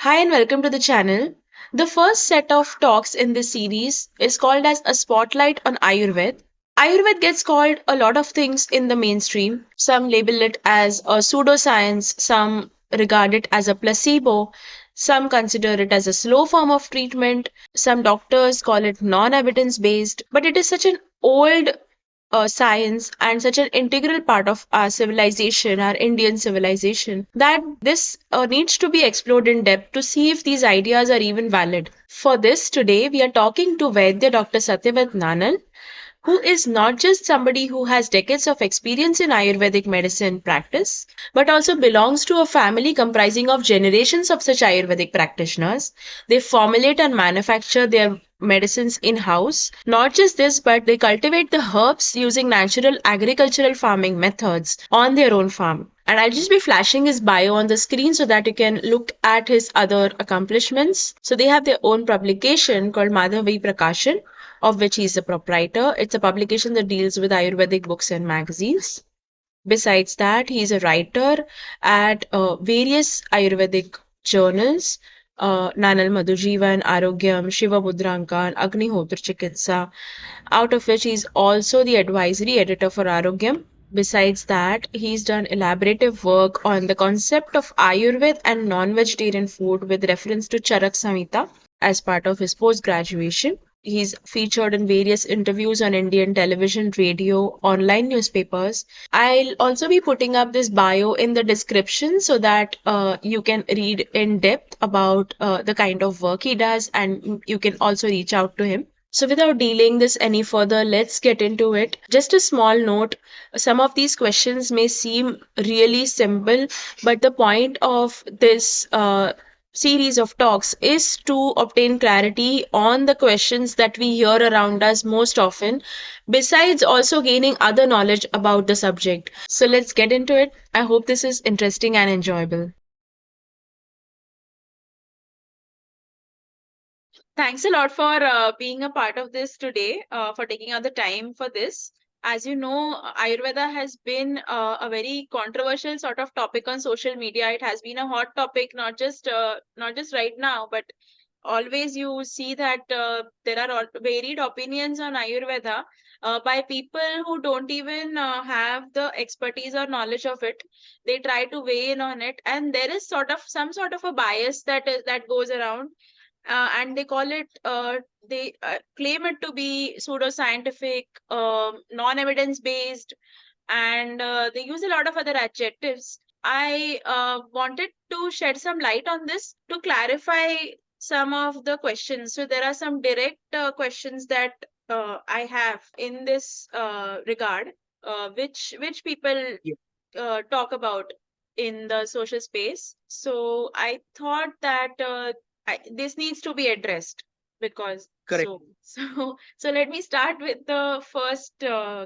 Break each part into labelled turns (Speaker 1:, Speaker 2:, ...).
Speaker 1: Hi and welcome to the channel. The first set of talks in this series is called as a spotlight on Ayurveda. Ayurveda gets called a lot of things in the mainstream. Some label it as a pseudoscience, some regard it as a placebo, some consider it as a slow form of treatment, some doctors call it non-evidence based, but it is such an old science and such an integral part of our civilization, our Indian civilization, that this needs to be explored in depth to see if these ideas are even valid. For this, today we are talking to Vaidya Dr. Satyavrat Nanal, who is not just somebody who has decades of experience in Ayurvedic medicine practice, but also belongs to a family comprising of generations of such Ayurvedic practitioners. They formulate and manufacture their medicines in house. Not just this, but they cultivate the herbs using natural agricultural farming methods on their own farm. And I'll just be flashing his bio on the screen so that you can look at his other accomplishments. So they have their own publication called Madhavi Prakashan, of which he's the proprietor. It's a publication that deals with Ayurvedic books and magazines. Besides that, he's a writer at various Ayurvedic journals, Nanal Madhujeevan, Arogyam, Shiva Budranka, Agnihotra Chikitsa, out of which he's also the advisory editor for Arogyam. Besides that, he's done elaborative work on the concept of Ayurveda and non-vegetarian food with reference to Charak Samhita as part of his post-graduation. He's featured in various interviews on Indian television, radio, online newspapers. I'll also be putting up this bio in the description so that you can read in depth about the kind of work he does and you can also reach out to him. So, without dealing this any further, let's get into it. Just a small note, some of these questions may seem really simple, but the point of this series of talks is to obtain clarity on the questions that we hear around us most often, besides also gaining other knowledge about the subject. So, let's get into it. I hope this is interesting and enjoyable. Thanks a lot for being a part of this today, for taking out the time for this. As you know, Ayurveda has been a very controversial sort of topic on social media. It has been a hot topic, not just right now, but always you see that there are varied opinions on Ayurveda by people who don't even have the expertise or knowledge of it. They try to weigh in on it, and there is sort of some sort of a bias that goes around, and they call it they claim it to be pseudoscientific, non-evidence based, and they use a lot of other adjectives. I wanted to shed some light on this to clarify some of the questions. So there are some direct questions that I have in this regard, which people talk about in the social space. So I thought that this needs to be addressed because
Speaker 2: Correct.
Speaker 1: so let me start with the first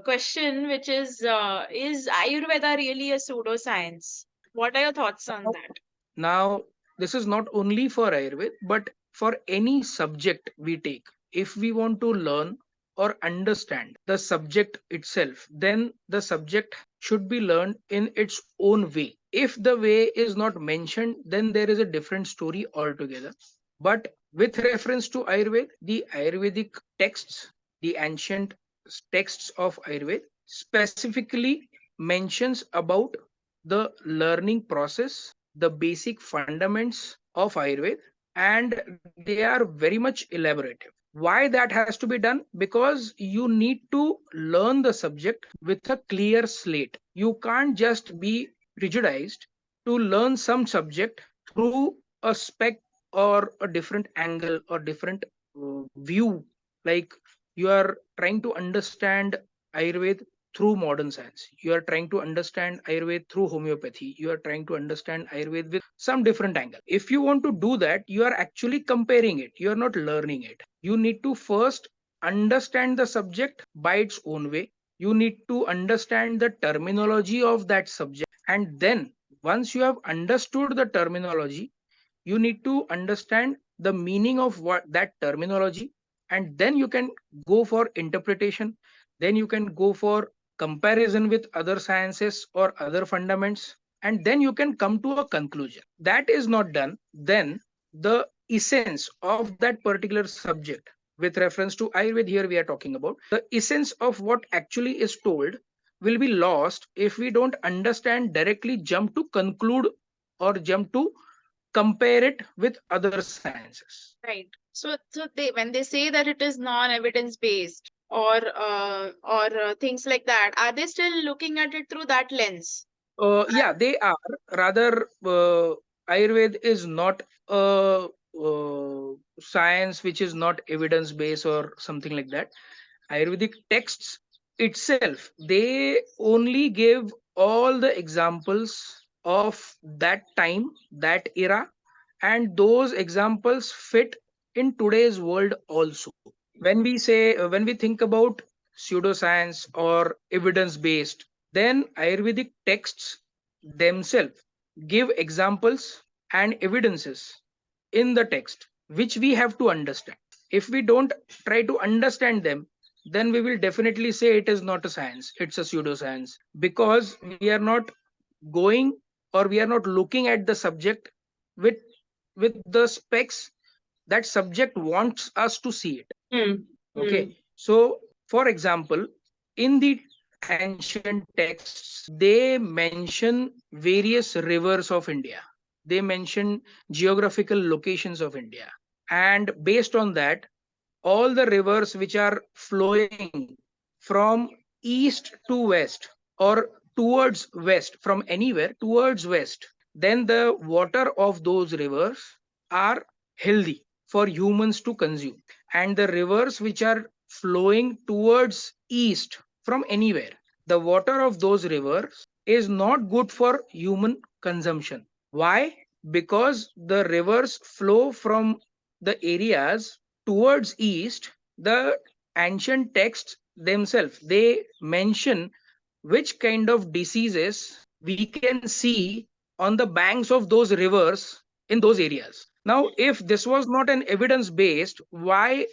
Speaker 1: question, which is Ayurveda really a pseudoscience? What are your thoughts on
Speaker 2: Now,
Speaker 1: that?
Speaker 2: now, this is not only for Ayurveda, but for any subject we take. If we want to learn or understand the subject itself, then the subject should be learned in its own way. If the way is not mentioned, then there is a different story altogether. But with reference to Ayurveda, the Ayurvedic texts, the ancient texts of Ayurveda, specifically mentions about the learning process, the basic fundamentals of Ayurveda, and they are very much elaborative. Why that has to be done? Because you need to learn the subject with a clear slate. You can't just be rigidized to learn some subject through a spec or a different angle or different view. Like, you are trying to understand Ayurveda through modern science. You are trying to understand Ayurveda through homeopathy. You are trying to understand Ayurveda with some different angle. If you want to do that, you are actually comparing it. You are not learning it. You need to first understand the subject by its own way. You need to understand the terminology of that subject. And then, once you have understood the terminology, you need to understand the meaning of what that terminology, and then you can go for interpretation, then you can go for comparison with other sciences or other fundaments, and then you can come to a conclusion. That is not done, then the essence of that particular subject. With reference to Ayurveda, here we are talking about the essence of what actually is told will be lost if we don't understand, directly jump to conclude or jump to compare it with other sciences.
Speaker 3: Right. So they when they say that it is non-evidence based or things like that, are they still looking at it through that lens?
Speaker 2: Yeah, they are. Rather, Ayurveda is not a science which is not evidence based or something like that. Ayurvedic texts itself, they only give all the examples of that time, that era, and those examples fit in today's world also. When we think about pseudoscience or evidence based, then Ayurvedic texts themselves give examples and evidences in the text which we have to understand. If we don't try to understand them, then we will definitely say it is not a science, it's a pseudoscience, because we are not going, or we are not looking at the subject with the specs that subject wants us to see it.
Speaker 1: Hmm.
Speaker 2: Okay.
Speaker 1: Hmm.
Speaker 2: So for example, in the ancient texts, they mention various rivers of India, they mention geographical locations of India, and based on that, all the rivers which are flowing from east to west, or towards west, from anywhere towards west, then the water of those rivers are healthy for humans to consume, and the rivers which are flowing towards east from anywhere, the water of those rivers is not good for human consumption. Why? Because the rivers flow from the areas towards east. The ancient texts themselves, they mention which kind of diseases we can see on the banks of those rivers in those areas. Now, if this was not an evidence based, why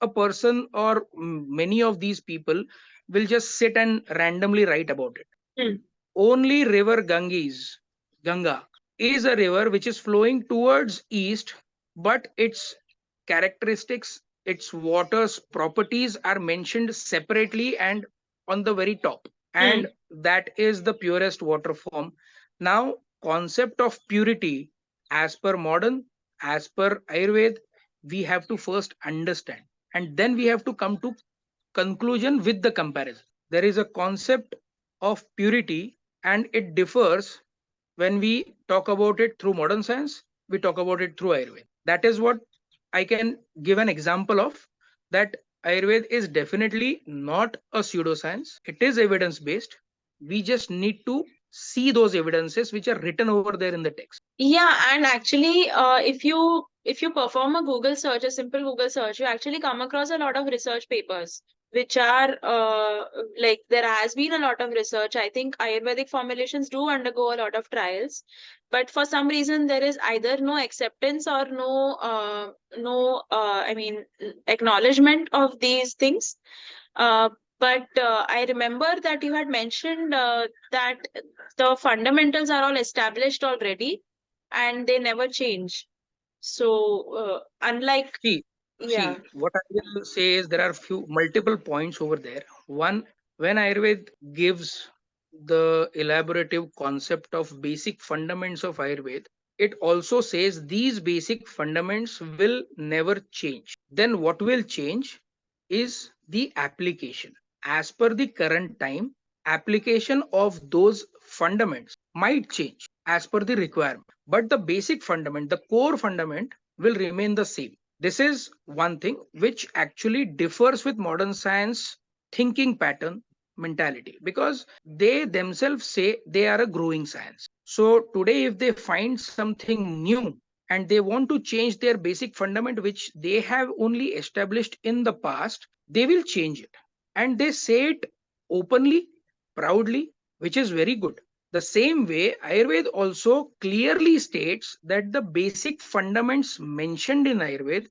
Speaker 2: a person or many of these people will just sit and randomly write about it?
Speaker 1: Hmm.
Speaker 2: Only river Ganga is a river which is flowing towards east, but its characteristics, its water's properties are mentioned separately and on the very top. And
Speaker 1: Hmm.
Speaker 2: that is the purest water form. Now, concept of purity, as per modern, as per Ayurveda, we have to first understand, and then we have to come to conclusion with the comparison. There is a concept of purity, and it differs when we talk about it through modern science, we talk about it through Ayurveda. That is what I can give an example of, that Ayurveda is definitely not a pseudoscience. It is evidence based. We just need to see those evidences which are written over there in the text.
Speaker 1: Yeah, and actually, if you perform a Google search, a simple Google search, you actually come across a lot of research papers, which are like there has been a lot of research. I think Ayurvedic formulations do undergo a lot of trials, but for some reason there is either no acceptance or I mean acknowledgement of these things. Uh, but I remember that you had mentioned that the fundamentals are all established already and they never change. So, unlike,
Speaker 2: See,
Speaker 1: yeah.
Speaker 2: what I will say is there are few multiple points over there. One, when Ayurveda gives the elaborative concept of basic fundamentals of Ayurveda, it also says these basic fundamentals will never change. Then what will change is the application. As per the current time, application of those fundamentals might change as per the requirement. But the basic fundament, the core fundament will remain the same. This is one thing which actually differs with modern science thinking pattern mentality, because they themselves say they are a growing science. So today, if they find something new and they want to change their basic fundament which they have only established in the past, they will change it, and they say it openly, proudly, which is very good. The same way, Ayurveda also clearly states that the basic fundamentals mentioned in Ayurveda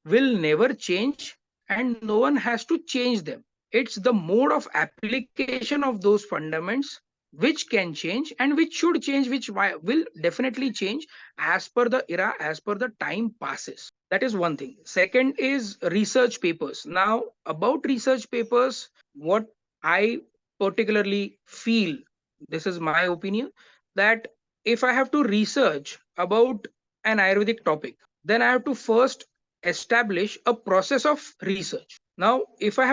Speaker 2: will never change, and no one has to change them. It's the mode of application of those fundamentals which can change and which should change, which will definitely change as per the era, as per the time passes. That is one thing. Second is research papers. Now, about research papers, what I particularly feel, this is my opinion, that if I have to research about an Ayurvedic topic, then I have to first establish a process of research. Now, if I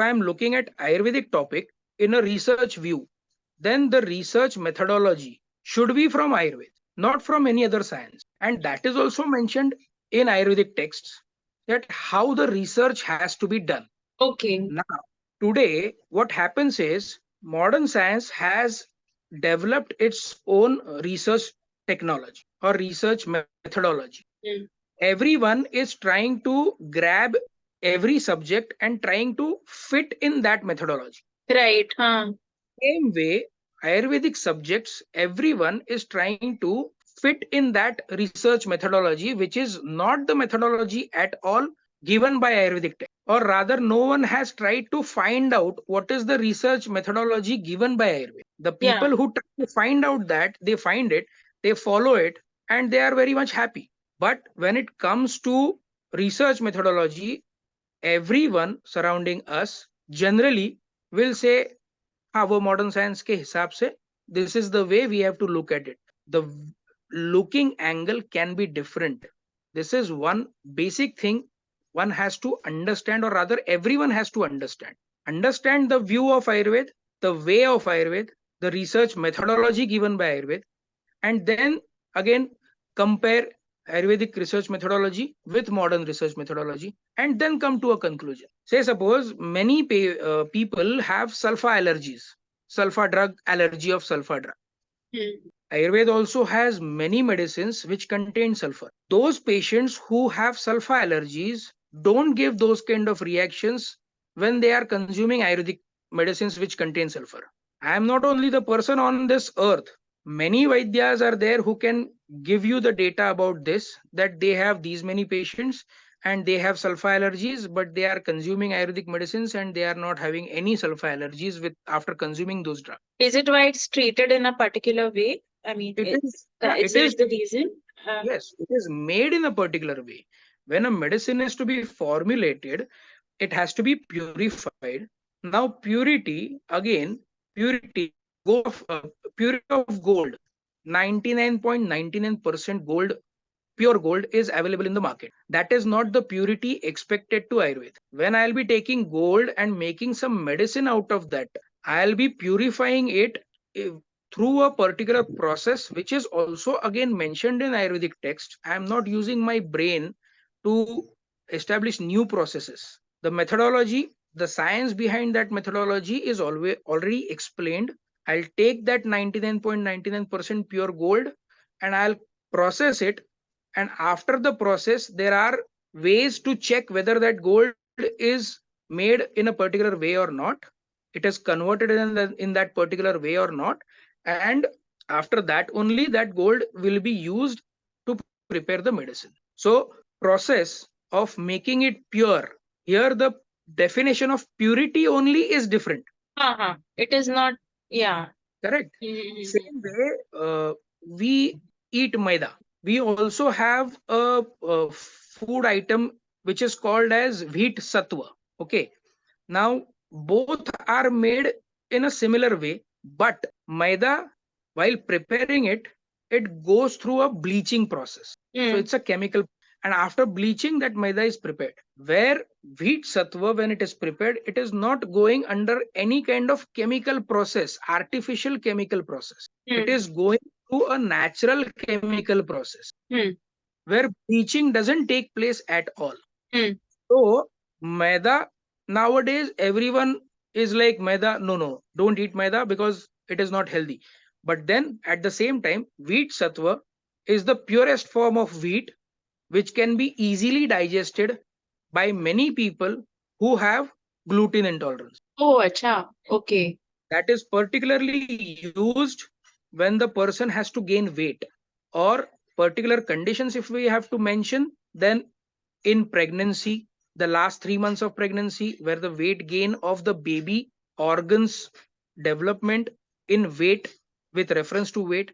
Speaker 2: am looking at Ayurvedic topic in a research view, then the research methodology should be from Ayurveda, not from any other science. And that is also mentioned in Ayurvedic texts, that how the research has to be done.
Speaker 1: Okay.
Speaker 2: Now, today, what happens is modern science has developed its own research technology or research methodology.
Speaker 1: Mm.
Speaker 2: Everyone is trying to grab every subject and trying to fit in that methodology.
Speaker 1: Right.
Speaker 2: Same way, Ayurvedic subjects, everyone is trying to fit in that research methodology, which is not the methodology at all given by Ayurvedic text. Or rather, no one has tried to find out what is the research methodology given by Ayurveda. The
Speaker 1: Yeah.
Speaker 2: people who try to find out that, they find it, they follow it, and they are very much happy. But when it comes to research methodology, everyone surrounding us generally will say, हाँ वो modern science के हिसाब से this is the way we have to look at it. The looking angle can be different. This is one basic thing one has to understand, or rather everyone has to understand the view of Ayurveda, the way of Ayurveda, the research methodology given by Ayurveda, and then again compare Ayurvedic research methodology with modern research methodology, and then come to a conclusion. Say, suppose many people have sulfa allergies, sulfa drug allergy of sulfa drug. Ayurveda also has many medicines which contain sulfur. Those patients who have sulfa allergies don't give those kind of reactions when they are consuming Ayurvedic medicines which contain sulfur. I am not only the person on this earth. Many Vaidyas are there who can give you the data about this, that they have these many patients and they have sulfa allergies, but they are consuming Ayurvedic medicines and they are not having any sulfa allergies with after consuming those drugs.
Speaker 1: Is it why it's treated in a particular way? I mean,
Speaker 2: It is,
Speaker 1: is
Speaker 2: it is,
Speaker 1: that the reason?
Speaker 2: yes, it is made in a particular way. When a medicine is to be formulated, it has to be purified. Now, purity, again, purity, purity of gold, 99.99% gold, pure gold is available in the market. That is not the purity expected to Ayurveda. When I'll be taking gold and making some medicine out of that, I'll be purifying it through a particular process, which is also again mentioned in Ayurvedic text. I am not using my brain to establish new processes. The methodology, the science behind that methodology is always already explained. I'll take that 99.99% pure gold and I'll process it, and after the process there are ways to check whether that gold is made in a particular way or not, it is converted in that particular way or not, and after that only that gold will be used to prepare the medicine. So process of making it pure, here the definition of purity only is different.
Speaker 1: It is not, yeah.
Speaker 2: Correct. Same way, we eat maida. We also have a food item which is called as wheat sattva. Okay. Now, both are made in a similar way, but maida, while preparing it, it goes through a bleaching process. So it's a chemical, and after bleaching, that maida is prepared. Where wheat sattva, when it is prepared, it is not going under any kind of chemical process, artificial chemical process. It is going through a natural chemical process where bleaching doesn't take place at all. So maida, nowadays everyone is like, maida, no, don't eat maida because it is not healthy. But then at the same time, wheat sattva is the purest form of wheat which can be easily digested by many people who have gluten intolerance.
Speaker 1: Oh, acha. Okay.
Speaker 2: That is particularly used when the person has to gain weight, or particular conditions if we have to mention, then in pregnancy, the last 3 months of pregnancy, where the weight gain of the baby, organs development in weight, with reference to weight.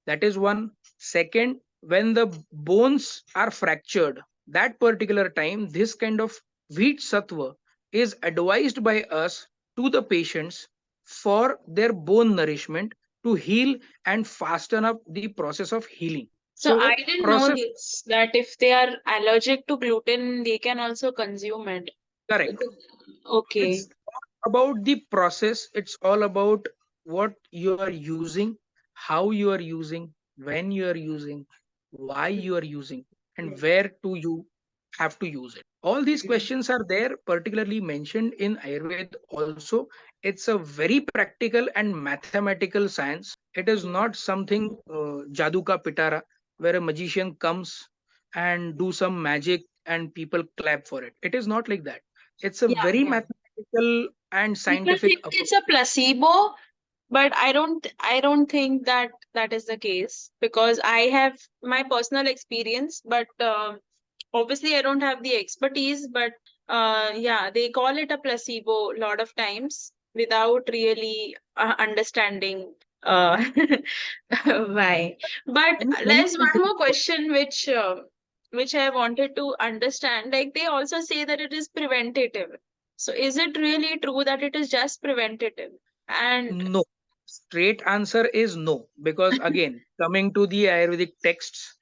Speaker 2: That is one. Second, when the bones are fractured, that particular time, this kind of wheat sattva is advised by us to the patients for their bone nourishment to heal and fasten up the process of healing.
Speaker 1: So I
Speaker 2: So,
Speaker 1: didn't know
Speaker 2: process,
Speaker 1: this, that if they are allergic to gluten, they can also consume it.
Speaker 2: correct.
Speaker 1: Okay.
Speaker 2: It's about the process, it's all about what you are using, how you are using, when you are using, why you are using, and where to you have to use it. All these questions are there, particularly mentioned in Ayurveda also. It's a very practical and mathematical science. It is not something jadu ka pitara, where a magician comes and do some magic and people clap for it. It is not like that. It's a
Speaker 1: Yeah,
Speaker 2: very
Speaker 1: yeah.
Speaker 2: mathematical and
Speaker 1: People
Speaker 2: scientific
Speaker 1: think
Speaker 2: approach.
Speaker 1: it's a placebo, but I don't think that that is the case, because I have my personal experience, but obviously I don't have the expertise. But yeah, they call it a placebo a lot of times without really understanding uh, why. But
Speaker 2: Many
Speaker 1: there's one more question which I wanted to understand. Like, they also say that it is preventative. So is it really true that it is just preventative? And
Speaker 2: no. Straight answer is no. Because again, coming to the Ayurvedic texts,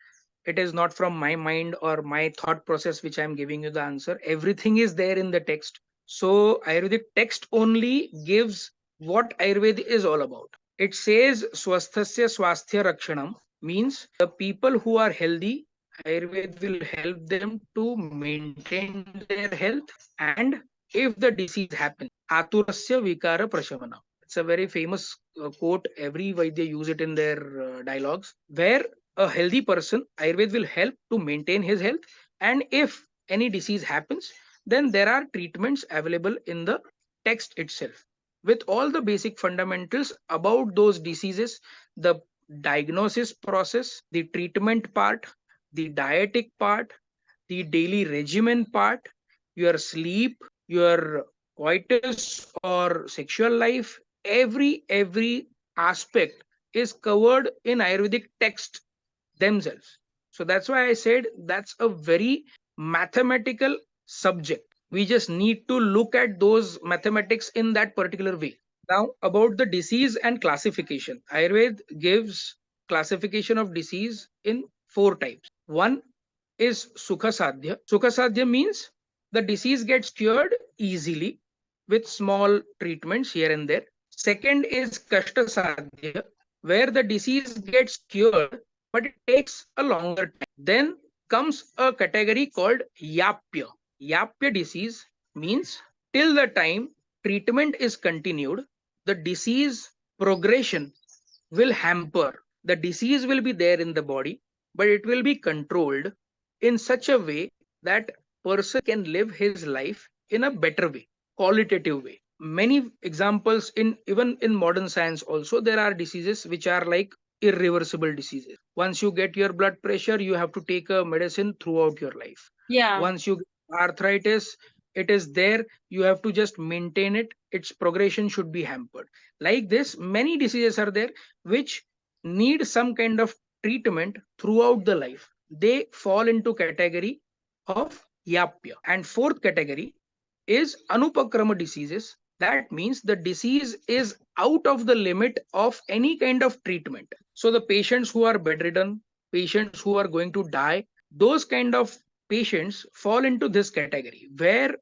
Speaker 2: it is not from my mind or my thought process which I am giving you the answer. Everything is there in the text. So Ayurvedic text only gives what Ayurveda is all about. It says swasthasya swasthya rakshanam, means the people who are healthy, Ayurveda will help them to maintain their health, and if the disease happens, aturasya vikara prashamana. It's a very famous quote. Every Vaidya use it in their dialogues, where a healthy person, Ayurveda will help to maintain his health. And if any disease happens, then there are treatments available in the text itself with all the basic fundamentals about those diseases, the diagnosis process, the treatment part, the dietic part, the daily regimen part, your sleep, your coitus or sexual life, every aspect is covered in Ayurvedic text themselves. So that's why I said that's a very mathematical subject. We just need to look at those mathematics in that particular way. Now, about the disease and classification, Ayurveda gives classification of disease in four types. One is Sukha Sadhya. Sukha Sadhya means the disease gets cured easily with small treatments here and there. Second is Kashta Sadhya, where the disease gets cured but it takes a longer time. Then comes a category called Yapya. Yapya disease means till the time treatment is continued, the disease progression will hamper. The disease will be there in the body, but it will be controlled in such a way that person can live his life in a better way, qualitative way. Many examples in even in modern science also, there are diseases which are like irreversible diseases. Once you get your blood pressure, you have to take a medicine throughout your life.
Speaker 1: yeah,
Speaker 2: Once you get arthritis, it is there, you have to just maintain it, its progression should be hampered. Like this, many diseases are there which need some kind of treatment throughout the life. They fall into category of Yapya. And fourth category is Anupakrama diseases. That means the disease is out of the limit of any kind of treatment. So the patients who are bedridden, patients who are going to die, those kind of patients fall into this category, where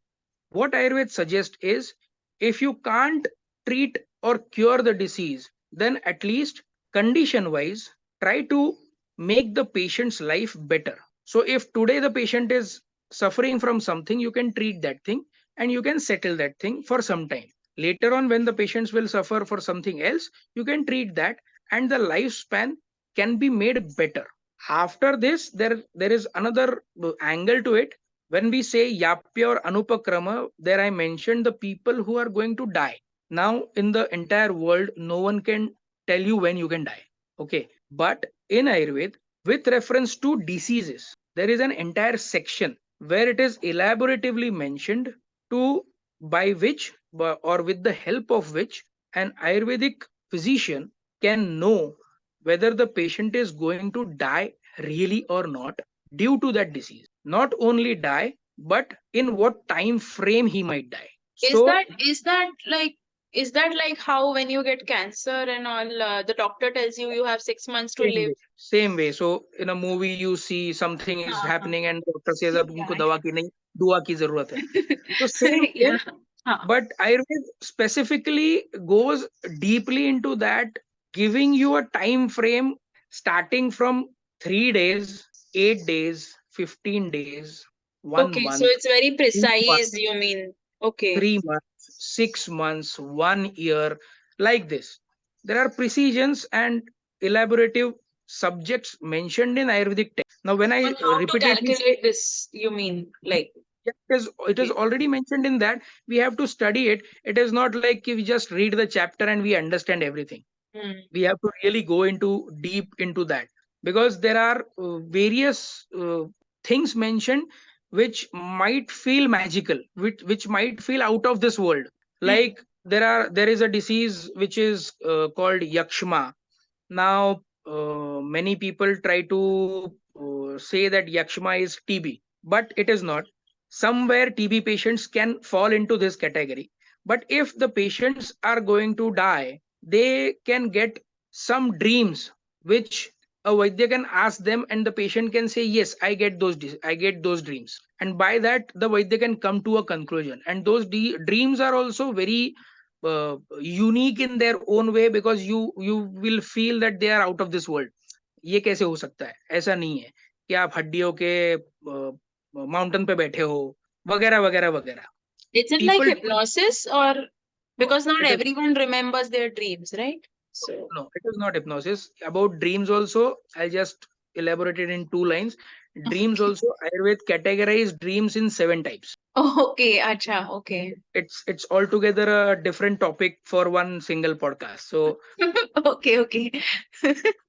Speaker 2: what Ayurveda suggests is, if you can't treat or cure the disease, then at least condition wise, try to make the patient's life better. So, if today the patient is suffering from something, you can treat that thing and you can settle that thing for some time. Later on, when the patients will suffer for something else, you can treat that and the lifespan can be made better. After this, there is another angle to it. When we say Yapya or Anupakrama, there I mentioned the people who are going to die. Now, in the entire world, no one can tell you when you can die. Okay. But in Ayurveda, with reference to diseases, there is an entire section where it is elaboratively mentioned to by which or with the help of which an Ayurvedic physician can know whether the patient is going to die really or not due to that disease. Not only die, but in what time frame he might die.
Speaker 3: Is
Speaker 2: So
Speaker 3: that like how when you get cancer and all, the doctor tells you you have 6 months to
Speaker 2: same
Speaker 3: live?
Speaker 2: way, same way. So in a movie, you see something is
Speaker 3: हाँ हाँ
Speaker 2: happening, and doctor says, "अब
Speaker 3: yeah
Speaker 2: तुमको दवा की नहीं, दुआ की जरूरत है." So same way,
Speaker 3: yeah हाँ
Speaker 2: but Ayurveda specifically goes deeply into that, giving you a time frame starting from 3 days, 8 days, 15 days, one
Speaker 3: okay, so
Speaker 2: month,
Speaker 3: it's very
Speaker 2: 2 months,
Speaker 3: precise, you mean? Okay.
Speaker 2: 3 months, 6 months, 1 year, like this. There are precisions and elaborative subjects mentioned in Ayurvedic text. Now, when I
Speaker 3: On how to
Speaker 2: repeatedly say,
Speaker 3: calculate this, you mean, like?
Speaker 2: yeah, it is
Speaker 3: Okay.
Speaker 2: already mentioned in that, we have to study it. It is not like we just read the chapter and we understand everything.
Speaker 3: Hmm.
Speaker 2: We have to really go into deep into that, because there are various things mentioned which might feel magical, which might feel out of this world.
Speaker 3: Hmm.
Speaker 2: Like there is a disease which is called yakshma. Now, many people try to say that yakshma is TB, but it is not. Somewhere TB patients can fall into this category. But if the patients are going to die, they can get some dreams which a Vaidya can ask them, and the patient can say, "Yes, I get those dreams." And by that, the Vaidya can come to a conclusion. And those dreams are also very unique in their own way, because you will feel that they are out of this world. ये कैसे हो सकता है? ऐसा नहीं है कि आप हड्डियों के माउंटेन पे बैठे हो, वगैरह वगैरह वगैरह.
Speaker 3: Is it like
Speaker 2: People
Speaker 3: hypnosis, or
Speaker 2: no,
Speaker 3: because not
Speaker 2: it is
Speaker 3: everyone remembers their dreams, right? So,
Speaker 2: no, it is not hypnosis. About dreams also, I'll just elaborate it in 2 lines. Dreams
Speaker 3: okay.
Speaker 2: also, Ayurveda categorize dreams in 7 types.
Speaker 3: Okay, acha, okay.
Speaker 2: It's altogether a different topic for one single podcast. So
Speaker 3: Okay, okay.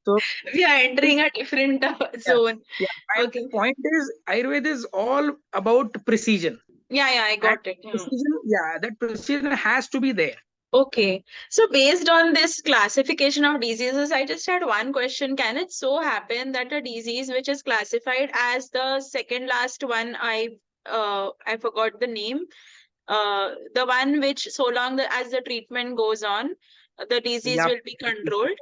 Speaker 2: so
Speaker 3: We are entering a different
Speaker 2: yeah,
Speaker 3: zone.
Speaker 2: yeah. My
Speaker 3: Okay.
Speaker 2: point is, Ayurveda is all about precision,
Speaker 3: Yeah, I
Speaker 2: and
Speaker 3: got it. Hmm.
Speaker 2: precision, yeah, that precision has to be there.
Speaker 3: Okay. So based on this classification of diseases, I just had one question. Can it so happen that a disease which is classified as the second last one, I forgot the name, the one which so long as the treatment goes on, the disease
Speaker 2: Yeah,
Speaker 3: will be controlled?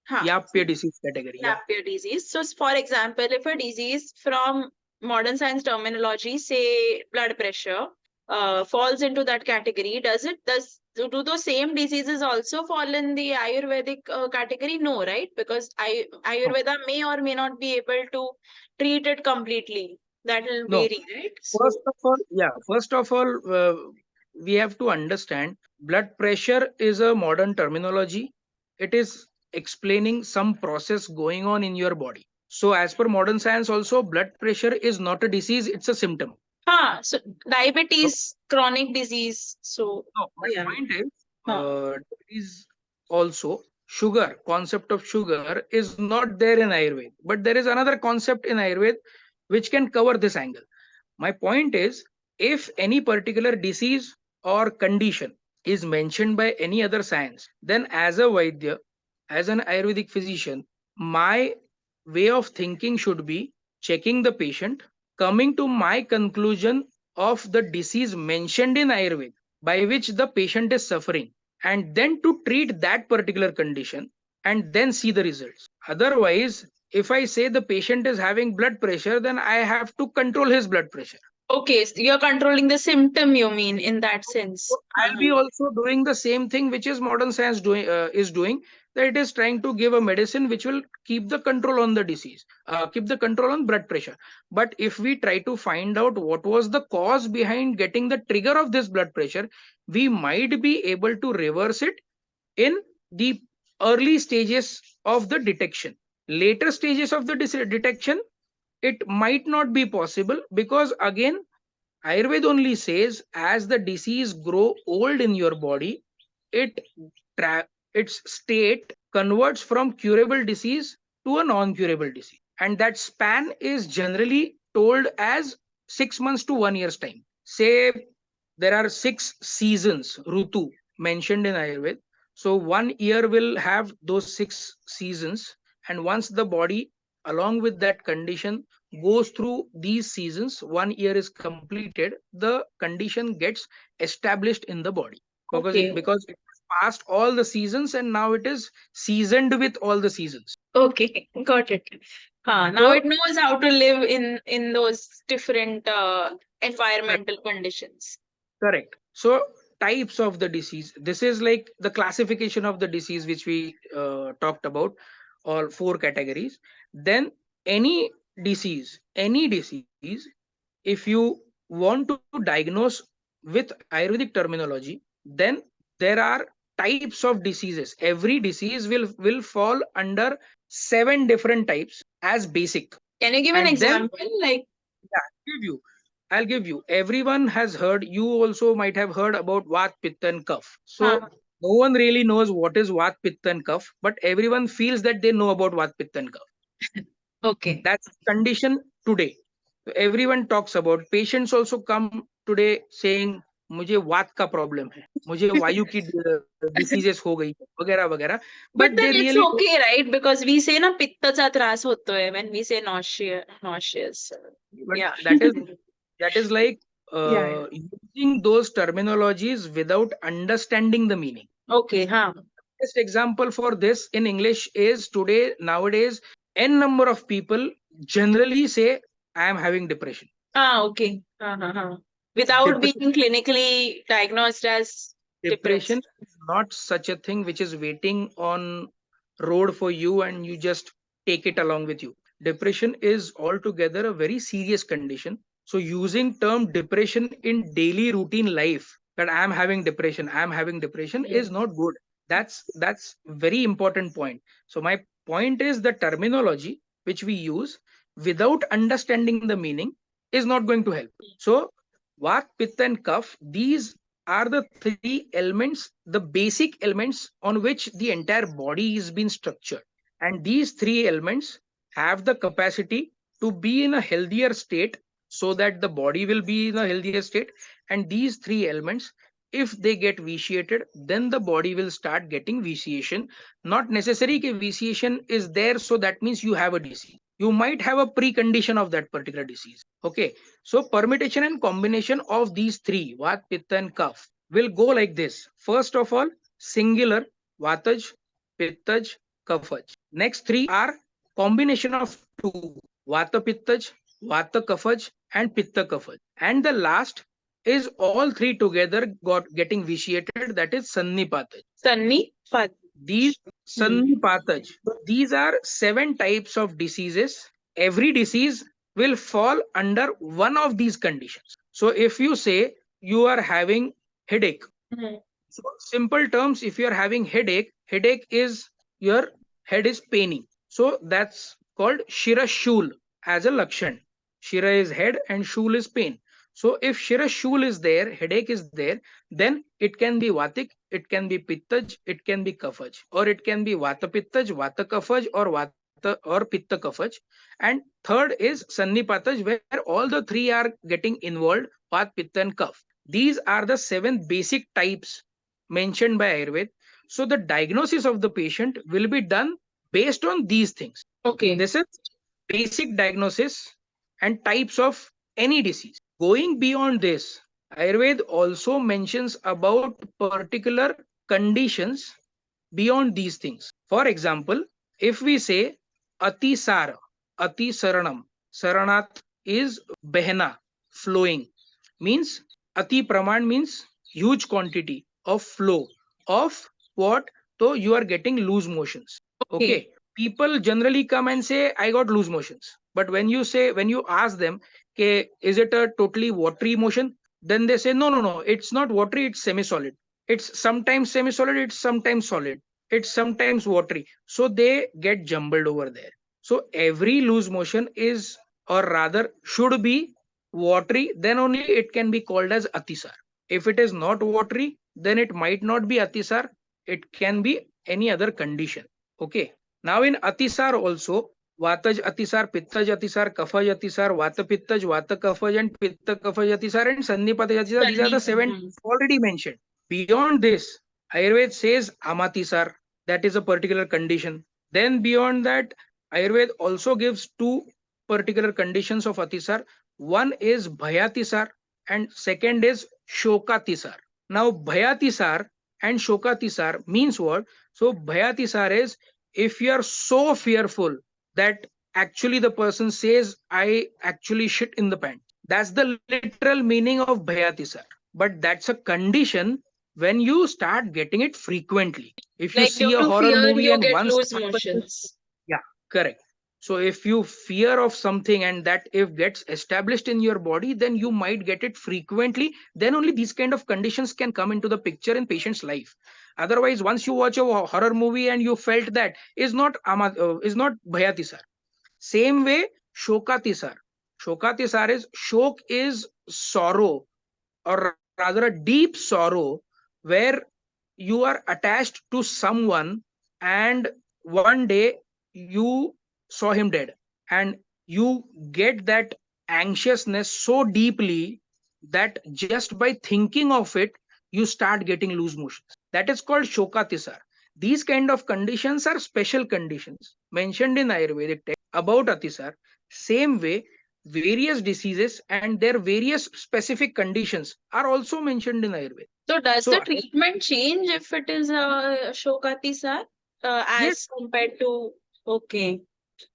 Speaker 3: Huh.
Speaker 2: Yapya disease category. Yeah,
Speaker 3: Napier disease. So, for example, if a disease from modern science terminology, say blood pressure, falls into that category, do those same diseases also fall in the Ayurvedic category? No, right? Because
Speaker 2: no,
Speaker 3: Ayurveda may or may not be able to treat it completely. That will
Speaker 2: no.
Speaker 3: vary, right?
Speaker 2: First
Speaker 3: So,
Speaker 2: of all, yeah, first of all, we have to understand blood pressure is a modern terminology. It is explaining some process going on in your body. So, as per modern science, also, blood pressure is not a disease, it's a symptom.
Speaker 3: so diabetes, chronic disease. So,
Speaker 2: No, my
Speaker 3: yeah.
Speaker 2: point is,
Speaker 3: Huh.
Speaker 2: there is also sugar. Concept of sugar is not there in Ayurveda, but there is another concept in Ayurveda which can cover this angle. My point is, if any particular disease or condition is mentioned by any other science, then as a Vaidya, as an Ayurvedic physician, my way of thinking should be checking the patient, coming to my conclusion of the disease mentioned in Ayurveda by which the patient is suffering, and then to treat that particular condition and then see the results. Otherwise, if I say the patient is having blood pressure, then I have to control his blood pressure.
Speaker 3: Okay, so you're controlling the symptom, you mean, in that sense.
Speaker 2: So I'll be also doing the same thing which is modern science doing, that it is trying to give a medicine which will keep the control on the disease, keep the control on blood pressure. But if we try to find out what was the cause behind getting the trigger of this blood pressure, we might be able to reverse it in the early stages of the detection. Later stages of the detection, it might not be possible, because again, Ayurveda only says as the disease grow old in your body, it its state converts from curable disease to a non-curable disease, and that span is generally told as 6 months to 1 year's time. Say there are 6 seasons, rutu, mentioned in Ayurveda. So 1 year will have those 6 seasons, and once the body, along with that condition, goes through these seasons, 1 year is completed, the condition gets established in the body
Speaker 3: Okay.
Speaker 2: because it has passed all the seasons and now it is seasoned with all the seasons.
Speaker 3: Okay, got it. Now
Speaker 2: So
Speaker 3: it knows how to live in those different environmental conditions.
Speaker 2: correct. So types of the disease. This is like the classification of the disease which we talked about, all 4 categories. Then any disease, if you want to diagnose with Ayurvedic terminology, then there are types of diseases. Every disease will fall under 7 different types as basic,
Speaker 3: Can you give an
Speaker 2: and then
Speaker 3: example? Like,
Speaker 2: yeah, give you. I'll give you. Everyone has heard, you also might have heard about Vat, Pitta, and Kaph. So,
Speaker 3: uh,
Speaker 2: no one really knows what is Vat, Pitta, and Kaph, but everyone feels that they know about Vat, Pitta, and Kaph.
Speaker 3: okay.
Speaker 2: That's condition today. So everyone talks about. Patients also come today saying, मुझे वात का problem है, मुझे वायु की diseases हो गई वगैरह वगैरह,
Speaker 3: But
Speaker 2: but
Speaker 3: then
Speaker 2: they
Speaker 3: it's
Speaker 2: really
Speaker 3: okay, right? Because we say na pittacha tras hoto hai when we say nauseous.
Speaker 2: but
Speaker 3: Yeah.
Speaker 2: that is like
Speaker 3: Yeah, yeah.
Speaker 2: using those terminologies without understanding the meaning.
Speaker 3: Okay, huh.
Speaker 2: Best example for this in English is today nowadays n number of people generally say I am having depression.
Speaker 3: Okay. Without being
Speaker 2: Depression
Speaker 3: clinically diagnosed as
Speaker 2: depression
Speaker 3: depressed.
Speaker 2: is not such a thing which is waiting on road for you and you just take it along with you. Depression is altogether a very serious condition. So using term depression in daily routine life, that I am having depression, is
Speaker 3: Yes.
Speaker 2: not good. That's very important point. So my point is the terminology which we use without understanding the meaning is not going to help. So Vat, Pitta, and Kaph, these are the 3 elements, the basic elements on which the entire body is being structured. And these 3 elements have the capacity to be in a healthier state so that the body will be in a healthier state. And these 3 elements, if they get vitiated, then the body will start getting vitiation. Not necessary that vitiation is there, so that means you have a disease. You might have a precondition of that particular disease. Okay, so permutation and combination of these three, Vat, Pitta, and Kaph, will go like this. First of all, singular, Vataj, Pittaj, Kaphaj. Next three are combination of two, Vata Pittaj, Vata Kaphaj, and Pitta Kaphaj. And the last is all three together got getting vitiated, that is Sannipataj.
Speaker 3: Sunny Fat.
Speaker 2: These Sannipataj, these are 7 types of diseases. Every disease will fall under one of these conditions. So if you say you are having headache, so simple terms, if you are having headache is your head is paining. So that's called Shira Shul as a Lakshan. Shira is head and Shul is pain. So if Shira Shul is there, headache is there, then it can be Vatik, it can be Pittaj, it can be Kafaj, or it can be Vata Pittaj, Vata Kafaj, or Vata or Pitta Kafaj. And third is Sannipataj, where all the three are getting involved, Vat, Pitta, and Kaf. These are the 7 basic types mentioned by Ayurveda. So the diagnosis of the patient will be done based on these things.
Speaker 3: Okay.
Speaker 2: This is basic diagnosis and types of any disease. Going beyond this, Ayurveda also mentions about particular conditions beyond these things. For example, if we say Atisara, Ati Saranam, Saranat is Behna, flowing, means Ati Praman means huge quantity of flow of what? So you are getting loose motions.
Speaker 3: Okay.
Speaker 2: Okay. People generally come and say, I got loose motions. But when you ask them, okay, is it a totally watery motion? Then they say, no, no, no, it's not watery, it's semi solid. It's sometimes semi solid, it's sometimes solid, it's sometimes watery. So they get jumbled over there. So every loose motion is, or rather, should be watery, then only it can be called as Atisar. If it is not watery, then it might not be Atisar, it can be any other condition. Okay. Now in Atisar also, Vataj Atisar, Pittaj Atisar, Kafaj Atisar, Vata Pittaj, Vata Kafaj, and Pitta Kafaj Atisar, and Sannipataj Atisar. These are
Speaker 3: Sunny.
Speaker 2: the 7 already mentioned. Beyond this, Ayurveda says amatisar, that is a particular condition. Then beyond that, Ayurveda also gives two particular conditions of atisar. One is bhayatisar and second is shokatisar. Now bhayatisar and shokatisar means what? So bhayatisar is if you are so fearful that actually the person says I actually shit in the pants. That's the literal meaning of bhayatisar. But that's a condition when you start getting it frequently. If you
Speaker 3: Like
Speaker 2: see
Speaker 3: due
Speaker 2: a
Speaker 3: to
Speaker 2: horror
Speaker 3: fear,
Speaker 2: movie
Speaker 3: you
Speaker 2: and
Speaker 3: get
Speaker 2: once
Speaker 3: loose
Speaker 2: happens,
Speaker 3: motions.
Speaker 2: yeah, correct. So if you fear of something and that if gets established in your body, then you might get it frequently. Then only these kind of conditions can come into the picture in patient's life. Otherwise, once you watch a horror movie and you felt that is not bhayatisar. Same way, shokatisar. Shokatisar is shok is sorrow, or rather a deep sorrow, where you are attached to someone and one day you saw him dead, and you get that anxiousness so deeply that just by thinking of it you start getting loose motions. That is called shokatisar. These kind of conditions are special conditions mentioned in Ayurvedic text about atisar. Same way, various diseases and their various specific conditions are also mentioned in Ayurveda.
Speaker 3: So does
Speaker 2: So
Speaker 3: the treatment change if it is a Shokati
Speaker 2: yes,
Speaker 3: as compared to okay.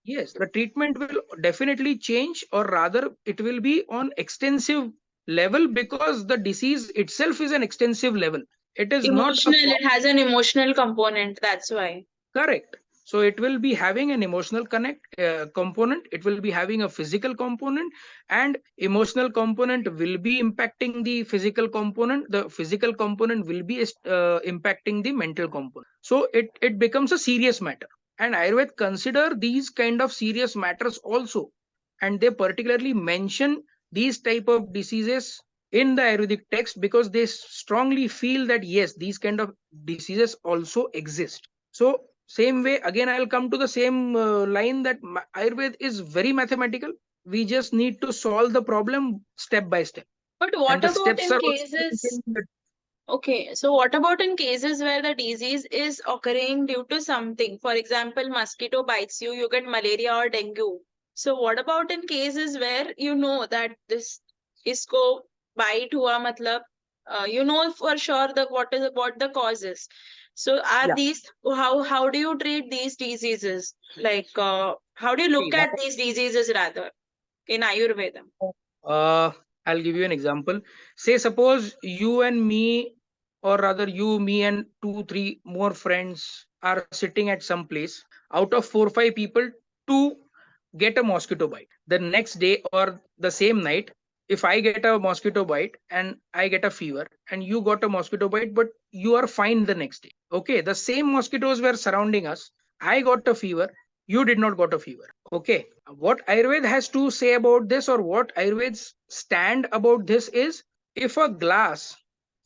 Speaker 2: yes, the treatment will definitely change, or rather, it will be on extensive level because the disease itself is an extensive level. It is not a
Speaker 3: Emotional, it has an emotional component, that's why.
Speaker 2: correct. So it will be having an emotional component. It will be having a physical component, and emotional component will be impacting the physical component. The physical component will be impacting the mental component. So it becomes a serious matter. And Ayurveda consider these kind of serious matters also, and they particularly mention these type of diseases in the Ayurvedic text because they strongly feel that yes, these kind of diseases also exist. So same way, again, I'll come to the same line that Ayurveda is very mathematical. We just need to solve the problem step by step.
Speaker 3: But
Speaker 2: And
Speaker 3: what
Speaker 2: the
Speaker 3: about
Speaker 2: steps
Speaker 3: in
Speaker 2: are also
Speaker 3: cases?
Speaker 2: mentioned in the.
Speaker 3: Okay, so what about in cases where the disease is occurring due to something? For example, mosquito bites you, you get malaria or dengue. So what about in cases where you know that this isko bite hua matlab, you know for sure the what the cause is. So are
Speaker 2: Yeah,
Speaker 3: these how do you treat these diseases? Like how do you
Speaker 2: see
Speaker 3: look
Speaker 2: that.
Speaker 3: at these diseases rather in Ayurveda?
Speaker 2: Uh, I'll give you an example. Say, suppose you and me, or rather you, me, and two, three more friends are sitting at some place. Out of 4, 5 people, two get a mosquito bite. The next day or the same night, if I get a mosquito bite and I get a fever, and you got a mosquito bite, but you are fine the next day. Okay, the same mosquitoes were surrounding us. I got a fever. You did not got a fever. Okay, what Ayurveda has to say about this, or what Ayurved's stand about this is, if a glass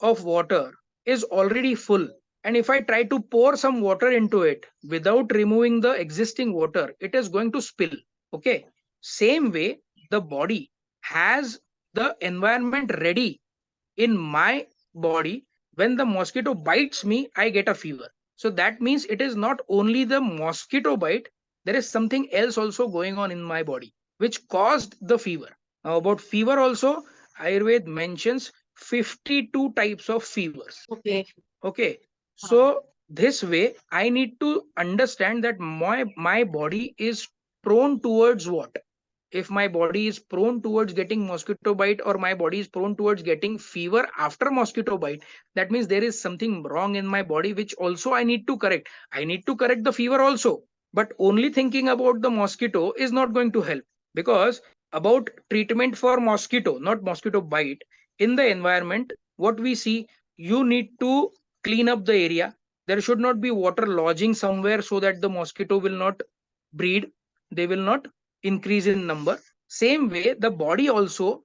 Speaker 2: of water is already full, and if I try to pour some water into it without removing the existing water, it is going to spill. Okay, same way, the body has the environment ready in my body. When the mosquito bites me, I get a fever. So that means it is not only the mosquito bite, there is something else also going on in my body which caused the fever. Now about fever also, Ayurveda mentions 52 types of fevers.
Speaker 3: Okay.
Speaker 2: Okay, so this way I need to understand that my body is prone towards what. If my body is prone towards getting mosquito bite, or my body is prone towards getting fever after mosquito bite, that means there is something wrong in my body which also I need to correct. I need to correct the fever also, but only thinking about the mosquito is not going to help, because about treatment for mosquito, not mosquito bite, in the environment, what we see, you need to clean up the area. There should not be water lodging somewhere so that the mosquito will not breed, they will not increase in number. Same way, the body also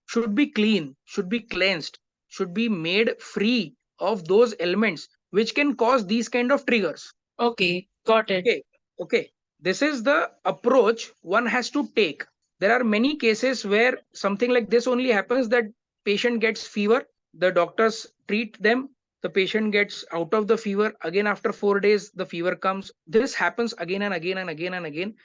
Speaker 2: should be clean, should be cleansed, should be made free of those elements which can cause these kind of triggers.
Speaker 3: Okay, got it.
Speaker 2: Okay, okay. This is the approach one has to take. There are many cases where something like this only happens, that patient gets fever, the doctors treat them, the patient gets out of the fever. Again, after 4 days, the fever comes. This happens again and again and again and again.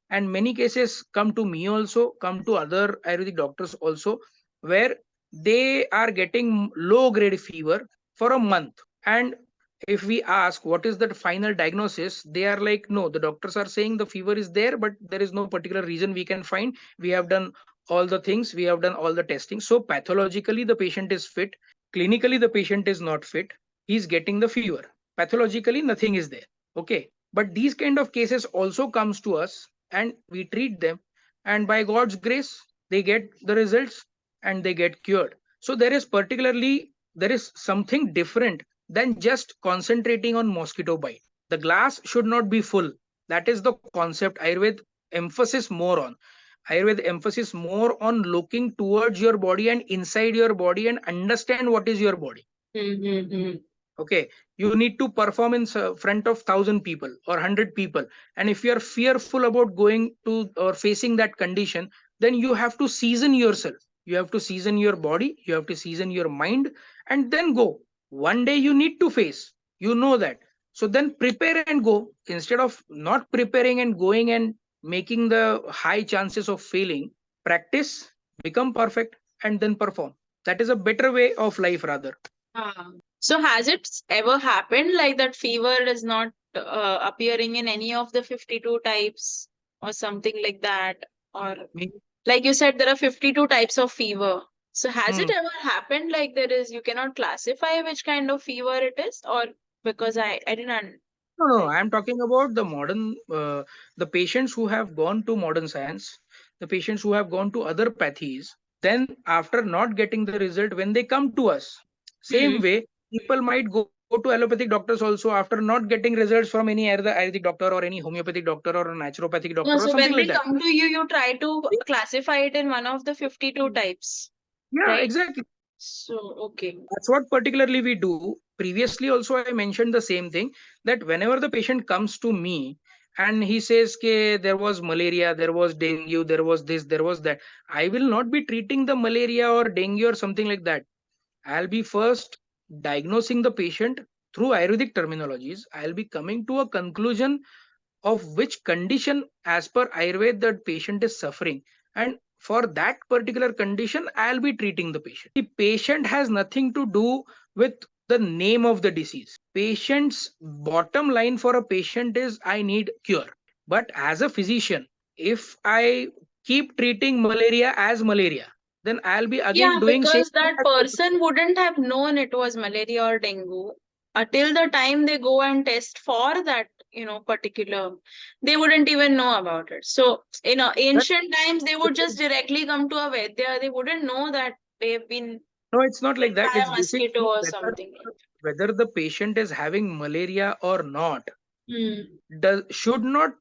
Speaker 2: And many cases come to me also, come to other Ayurvedic doctors also, where they are getting low grade fever for a month. And if we ask what is the final diagnosis, they are like, no, the doctors are saying the fever is there, but there is no particular reason we can find. We have done all the things, we have done all the testing. So pathologically, the patient is fit. Clinically, the patient is not fit. He's getting the fever. Pathologically, nothing is there. Okay. But these kind of cases also comes to us and we treat them. And by God's grace, they get the results and they get cured. So there is something different than just concentrating on mosquito bite. The glass should not be full. That is the concept Ayurveda emphasis more on. Ayurveda emphasis more on looking towards your body and inside your body and understand what is your body.
Speaker 3: Mm-hmm.
Speaker 2: Okay, you need to perform in front of 1,000 people or 100 people, and if you are fearful about going to or facing that condition, then you have to season yourself. You have to season your body, you have to season your mind, and then go. One day you need to face, you know that. So then prepare and go, instead of not preparing and going and making the high chances of failing. Practice, become perfect, and then perform. That is a better way of life rather.
Speaker 3: So has it ever happened like that fever is not appearing in any of the 52 types or something like that? Or like you said, there are 52 types of fever. So has it ever happened like there is, you cannot classify which kind of fever it is? Or because I didn't.
Speaker 2: No, I'm talking about the modern, the patients who have gone to modern science, the patients who have gone to other pathies. Then, after not getting the result, when they come to us, same way, people might go to allopathic doctors also after not getting results from any either Ayurvedic doctor or any homeopathic doctor or a naturopathic doctor
Speaker 3: No,
Speaker 2: or
Speaker 3: so
Speaker 2: something
Speaker 3: when
Speaker 2: like
Speaker 3: they
Speaker 2: that.
Speaker 3: come to you, you try to classify it in one of the 52 types,
Speaker 2: Yeah,
Speaker 3: right?
Speaker 2: exactly.
Speaker 3: So, okay.
Speaker 2: That's what particularly we do. Previously, also, I mentioned the same thing, that whenever the patient comes to me and he says, "Ke there was malaria, there was dengue, there was this, there was that," I will not be treating the malaria or dengue or something like that. I'll be first diagnosing the patient through Ayurvedic terminologies. I'll be coming to a conclusion of which condition as per Ayurveda that patient is suffering. And for that particular condition, I'll be treating the patient. The patient has nothing to do with the name of the disease. Patient's bottom line for a patient is I need cure. But as a physician, if I keep treating malaria as malaria, then I'll be again
Speaker 3: Yeah,
Speaker 2: doing same
Speaker 3: because
Speaker 2: thing
Speaker 3: that person wouldn't have known it was malaria or dengue until the time they go and test for that, particular, they wouldn't even know about it. So, ancient times, they would just directly come to a Vaidya. They wouldn't know that they've been
Speaker 2: No, it's not like
Speaker 3: bit
Speaker 2: that.
Speaker 3: by
Speaker 2: It's
Speaker 3: a mosquito
Speaker 2: basically
Speaker 3: or
Speaker 2: whether
Speaker 3: something.
Speaker 2: whether the patient is having malaria or not
Speaker 3: Hmm.
Speaker 2: should not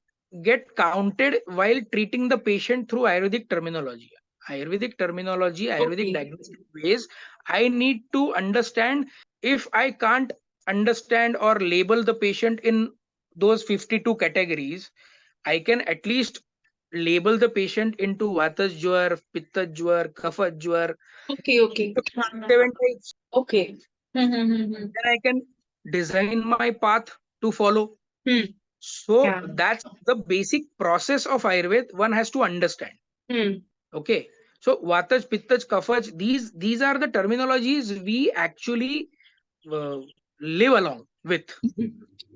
Speaker 2: get counted while treating the patient through Ayurvedic terminology. Ayurvedic terminology, Ayurvedic
Speaker 3: Okay.
Speaker 2: diagnostic ways, I need to understand. If I can't understand or label the patient in those 52 categories, I can at least label the patient into Vatas Jwar, Pitta Jwar, Kapha Jwar,
Speaker 3: Okay, okay.
Speaker 2: 7 types.
Speaker 3: Okay. Hmm.
Speaker 2: Then I can design my path to follow.
Speaker 3: Hmm.
Speaker 2: So
Speaker 3: Yeah.
Speaker 2: that's the basic process of Ayurveda one has to understand.
Speaker 3: Hmm.
Speaker 2: Okay. So Vataj, Pittach, Kafach, these are the terminologies we actually uh, live along with.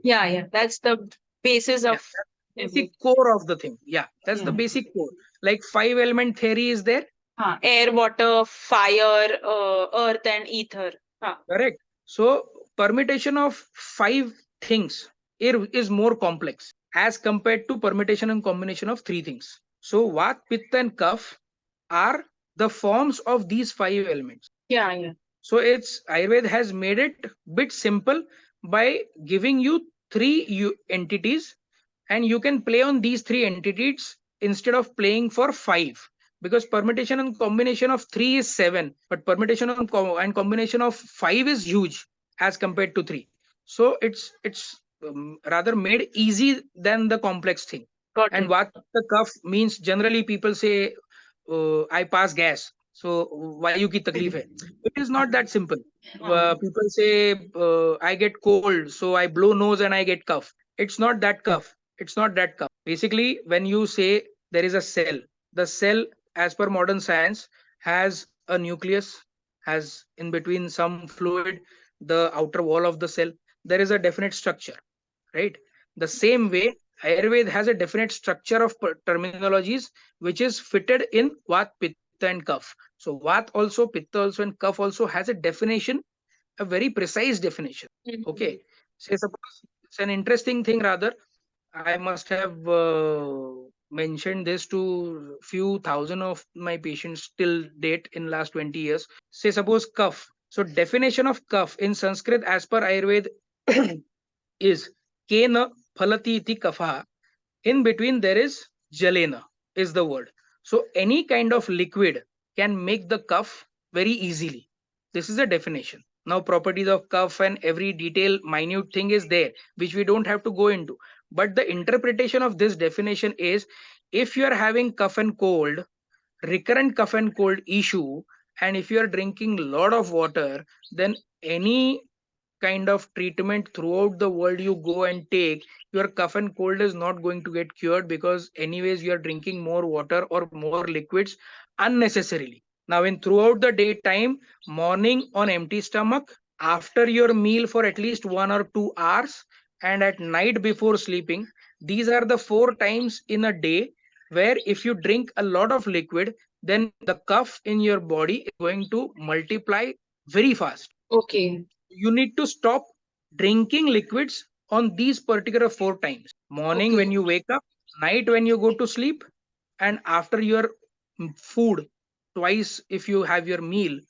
Speaker 3: Yeah, yeah. That's the basis
Speaker 2: Yeah,
Speaker 3: of
Speaker 2: that's the basic
Speaker 3: everything.
Speaker 2: core of the thing. Yeah, that's the
Speaker 3: Yeah.
Speaker 2: basic core. Like five element theory is there.
Speaker 3: Air, water, fire, earth, and ether.
Speaker 2: Correct. So permutation of five things is more complex as compared to permutation and combination of three things. So Vat, Pitta, and Kaph are the forms of these five elements.
Speaker 3: Yeah, yeah.
Speaker 2: So it's Ayurveda has made it bit simple by giving you three entities, and you can play on these three entities instead of playing for five, because permutation and combination of three is seven, but permutation and combination of five is huge as compared to three. So it's rather made easy than the complex thing.
Speaker 3: Got
Speaker 2: And
Speaker 3: it.
Speaker 2: what the cuff means, generally people say, I pass gas. So वायु की तकलीफ है. It is not that simple. People say I get cold, so I blow nose and I get cough. It's not that cough. It's not that cough. Basically, when you say there is a cell, the cell, as per modern science, has a nucleus, has in between some fluid, the outer wall of the cell. There is a definite structure, right? The same way, Ayurveda has a definite structure of terminologies which is fitted in Vat, Pitta, and Kapha. So Vat also, Pitta also, and Kapha also has a definition, a very precise definition. Okay. Say suppose it's an interesting thing rather. I must have mentioned this to few thousand of my patients till date in last 20 years. Say suppose cough. So definition of cough in Sanskrit as per Ayurveda is kena phalati iti kapha. In between there is jalena is the word. So any kind of liquid can make the cough very easily. This is a definition. Now properties of cough and every detail minute thing is there which we don't have to go into. But the interpretation of this definition is, if you are having cough and cold, recurrent cough and cold issue, and if you are drinking a lot of water, then any kind of treatment throughout the world you go and take, your cough and cold is not going to get cured, because anyways you are drinking more water or more liquids unnecessarily. Now in throughout the daytime, morning on empty stomach, after your meal for at least 1 or 2 hours, and at night before sleeping, these are the 4 times in a day where if you drink a lot of liquid, then the cough in your body is going to multiply very fast.
Speaker 1: Okay.
Speaker 2: You need to stop drinking liquids on these particular 4 times: morning when
Speaker 1: Okay.
Speaker 2: you wake up, night when you go to sleep, and after your food, twice if you have your meal.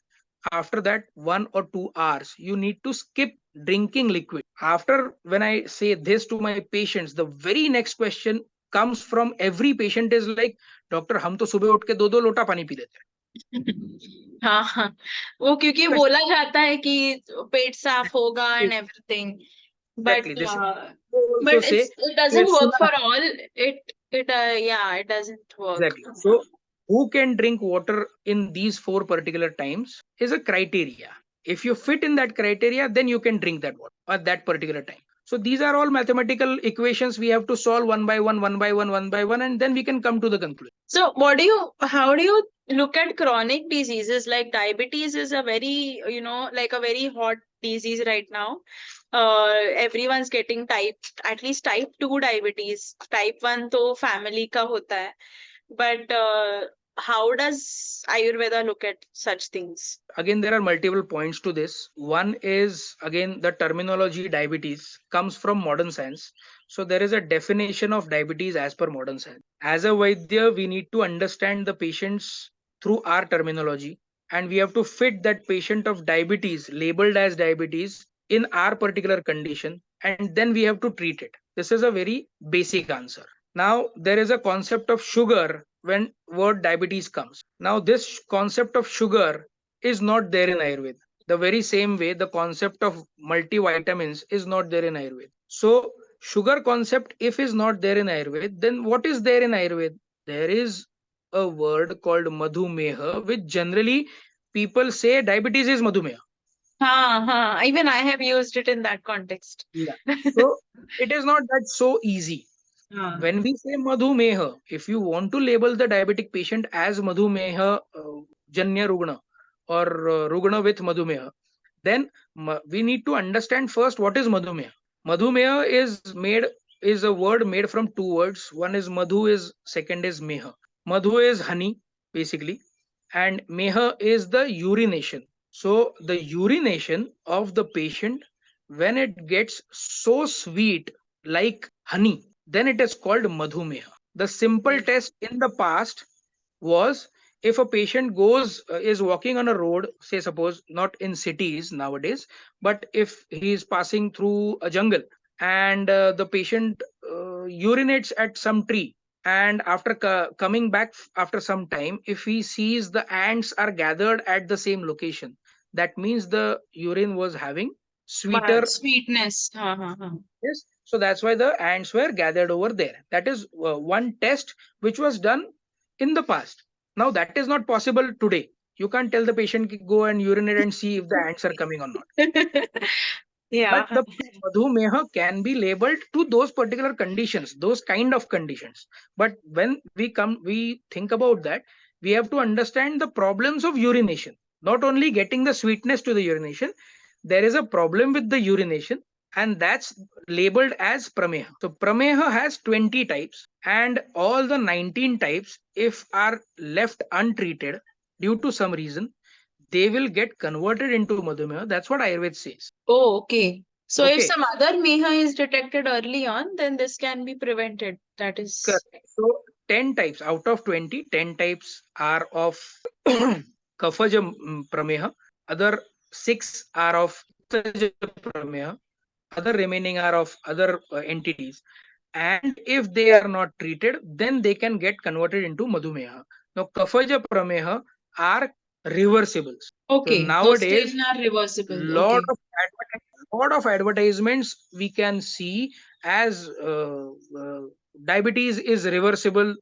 Speaker 2: After that 1 or 2 hours you need to skip drinking liquid. After when I say this to my patients, the very next question comes from every patient is like, doctor हम तो सुबह उठ के 2-2 लोटा पानी P लेते
Speaker 1: हाँ हाँ, वो क्योंकि
Speaker 2: हैं.
Speaker 1: बोला जाता है कि पेट साफ होगा and everything, but
Speaker 2: Exactly, this they also
Speaker 1: but
Speaker 2: say
Speaker 1: it
Speaker 2: कि
Speaker 1: doesn't work
Speaker 2: सुना.
Speaker 1: for all. It yeah, it doesn't work.
Speaker 2: Exactly. So, who can drink water in these 4 particular times is a criteria. If you fit in that criteria, then you can drink that water at that particular time. So, these are all mathematical equations we have to solve one by one, one by one, one by one, and then we can come to the conclusion.
Speaker 1: So how do you look at chronic diseases? Like diabetes is a very, like a very hot disease right now. Everyone's getting at least type 2 diabetes. Type 1 तो family का होता है. But how does Ayurveda look at such things?
Speaker 2: Again, there are multiple points to this. One is, again, the terminology diabetes comes from modern science. So there is a definition of diabetes as per modern science. As a Vaidya, we need to understand the patients through our terminology, and we have to fit that patient of diabetes labeled as diabetes in our particular condition, and then we have to treat it. This is a very basic answer. Now there is a concept of sugar when word diabetes comes. Now this concept of sugar is not there in Ayurveda. The very same way the concept of multivitamins is not there in Ayurveda. So sugar concept, if is not there in Ayurveda, then what is there in Ayurveda? There is a word called madhumeha, which generally people say diabetes is madhumeha.
Speaker 1: Even I have used it in that context.
Speaker 2: Yeah. So it is not that so easy. When we say madhumeha, if you want to label the diabetic patient as madhumeha janya rugna or rugna with madhumeha, then we need to understand first what is madhumeha. Madhumeha is a word made from 2 words. One is madhu, is second is meha. Madhu is honey basically, and meha is the urination. So the urination of the patient, when it gets so sweet like honey, then it is called madhumeha. The simple test in the past was, if a patient goes is walking on a road, say suppose not in cities nowadays, but if he is passing through a jungle, and the patient urinates at some tree, and after coming back after some time, if he sees the ants are gathered at the same location, that means the urine was having sweeter.
Speaker 1: Sweetness.
Speaker 2: Yes, so that's why the ants were gathered over there. That is one test which was done in the past. Now that is not possible today. You can't tell the patient go and urinate and see if the ants are coming or not.
Speaker 3: Yeah.
Speaker 2: But the madhumeha can be labeled to those particular conditions, those kind of conditions. But when we think about that, we have to understand the problems of urination. Not only getting the sweetness to the urination, there is a problem with the urination, and that's labeled as prameha. So prameha has 20 types, and all the 19 types, if are left untreated due to some reason, they will get converted into madhumeha. That's what Ayurveda says.
Speaker 3: Oh, okay. So if
Speaker 2: Okay,
Speaker 3: some other meha is detected early on, then this can be prevented. That is
Speaker 2: correct. So 10 types out of 20, 10 types are of Kafaja Prameha, other 6 are of Pittaja Prameha, other remaining are of other entities. And if they are not treated, then they can get converted into Madhumeha. Now, Kafaja Prameha are reversibles. So
Speaker 3: okay. Those
Speaker 2: nowadays,
Speaker 3: 10 are reversible.
Speaker 2: lot
Speaker 3: Okay.
Speaker 2: of advertisements we can see as diabetes is reversible,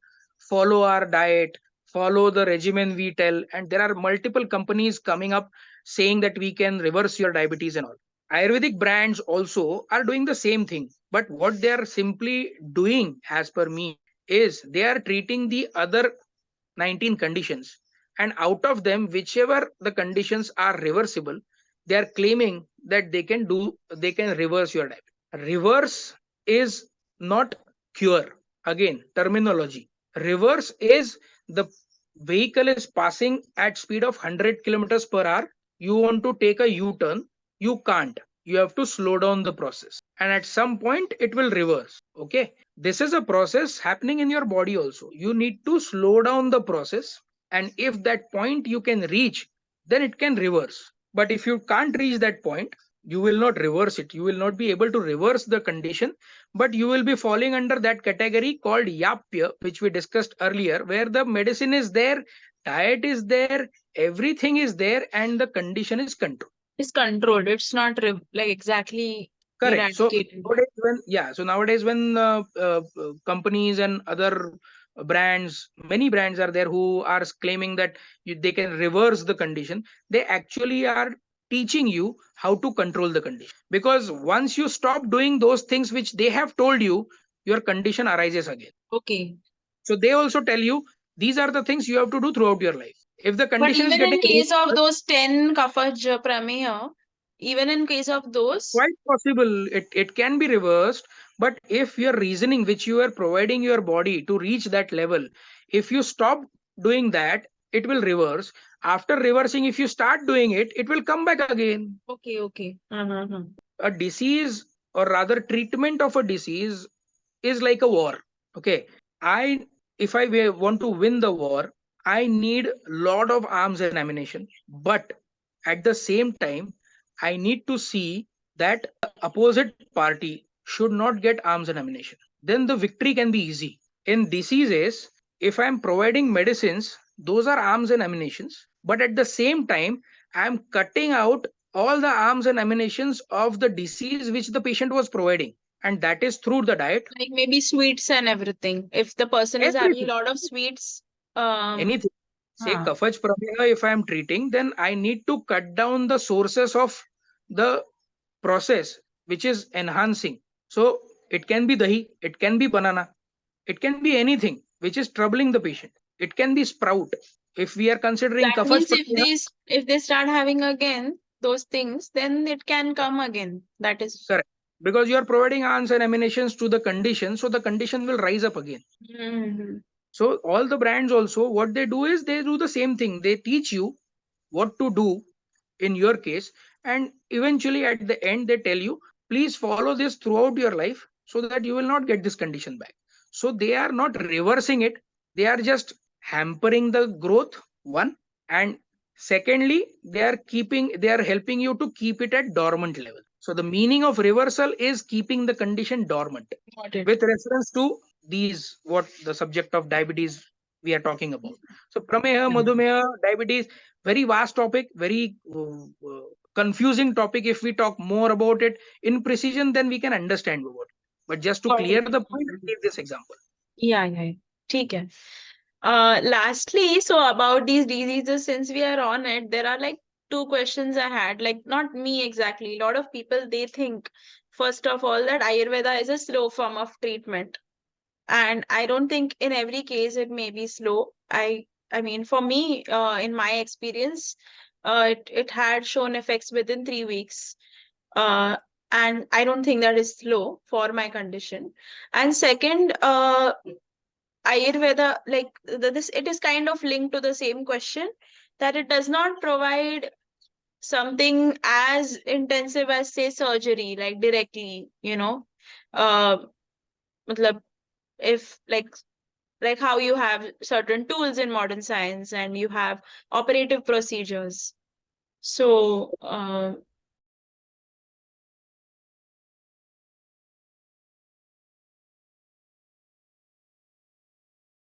Speaker 2: follow our diet, follow the regimen we tell, and there are multiple companies coming up saying that we can reverse your diabetes and all. Ayurvedic brands also are doing the same thing, but what they are simply doing, as per me, is they are treating the other 19 conditions, and out of them whichever the conditions are reversible, they are claiming that they can reverse your diabetes. Reverse is not cure. Again, terminology. Reverse is the vehicle is passing at speed of 100 kilometers per hour. You want to take a u-turn, you can't. You have to slow down the process, and at some point it will reverse. Okay, this is a process happening in your body also. You need to slow down the process, and if that point you can reach, then it can reverse. But if you can't reach that point, you will not reverse it. You will not be able to reverse the condition, but you will be falling under that category called yapya, which we discussed earlier, where the medicine is there, diet is there, everything is there, and the condition is controlled.
Speaker 3: It's controlled. It's not like exactly
Speaker 2: Correct. So
Speaker 3: eradicated.
Speaker 2: nowadays when companies and other brands, many brands are there who are claiming that they can reverse the condition. They actually are teaching you how to control the condition. Because once you stop doing those things which they have told you, your condition arises again.
Speaker 3: Okay.
Speaker 2: So they also tell you these are the things you have to do throughout your life. If the
Speaker 3: But
Speaker 2: condition is
Speaker 3: even
Speaker 2: getting
Speaker 3: in case of those 10 Kafaj Prameha, even in case of those,
Speaker 2: quite possible, it can be reversed, but if your reasoning which you are providing your body to reach that level, if you stop doing that, it will reverse. After reversing, if you start doing it, it will come back again.
Speaker 3: okay, okay. Uh-huh.
Speaker 2: A disease, or rather treatment of a disease, is like a war. Okay, I if I want to win the war, I need lot of arms and ammunition, but at the same time I need to see that the opposite party should not get arms and ammunition. Then the victory can be easy. In diseases, if I'm providing medicines, those are arms and ammunitions, but at the same time I'm cutting out all the arms and ammunitions of the disease which the patient was providing, and that is through the diet.
Speaker 3: Like maybe sweets and everything. If the person is having a
Speaker 2: Everything,
Speaker 3: lot of sweets,
Speaker 2: anything. Say
Speaker 3: huh.
Speaker 2: kafaj prameha, if I am treating, then I need to cut down the sources of the process which is enhancing. So it can be dahi, it can be banana, it can be anything which is troubling the patient. It can be sprout. If we are considering
Speaker 3: That
Speaker 2: kafaj
Speaker 3: means if
Speaker 2: prameha,
Speaker 3: they start having again those things, then it can come again. That is.
Speaker 2: correct, because you are providing answer emanations to the condition, so the condition will rise up again.
Speaker 3: Mhm.
Speaker 2: So all the brands also, what they do is they do the same thing. They teach you what to do in your case, and eventually at the end they tell you, please follow this throughout your life so that you will not get this condition back. So they are not reversing it, they are just hampering the growth, one, and secondly they are helping you to keep it at dormant level. So the meaning of reversal is keeping the condition dormant,
Speaker 3: Got it.
Speaker 2: with reference to these what the subject of diabetes we are talking about. So prameha, madhumeha, diabetes, very vast topic, very confusing topic. If we talk more about it in precision, then we can understand about it, but just to
Speaker 3: Got
Speaker 2: clear
Speaker 3: it.
Speaker 2: the point, I give this example.
Speaker 3: Yeah, yeah. ठीक है. Lastly, so about these diseases, since we are on it, there are like two questions I had. Like, not me exactly. A lot of people, they think, first of all, that Ayurveda is a slow form of treatment. And I don't think in every case it may be slow. I mean, for me, in my experience, it had shown effects within 3 weeks. Uh, and I don't think that is slow for my condition. And second, Ayurveda, like this, it is kind of linked to the same question, that it does not provide something as intensive as, say, surgery, like directly, uh, matlab, if like how you have certain tools in modern science and you have operative procedures. So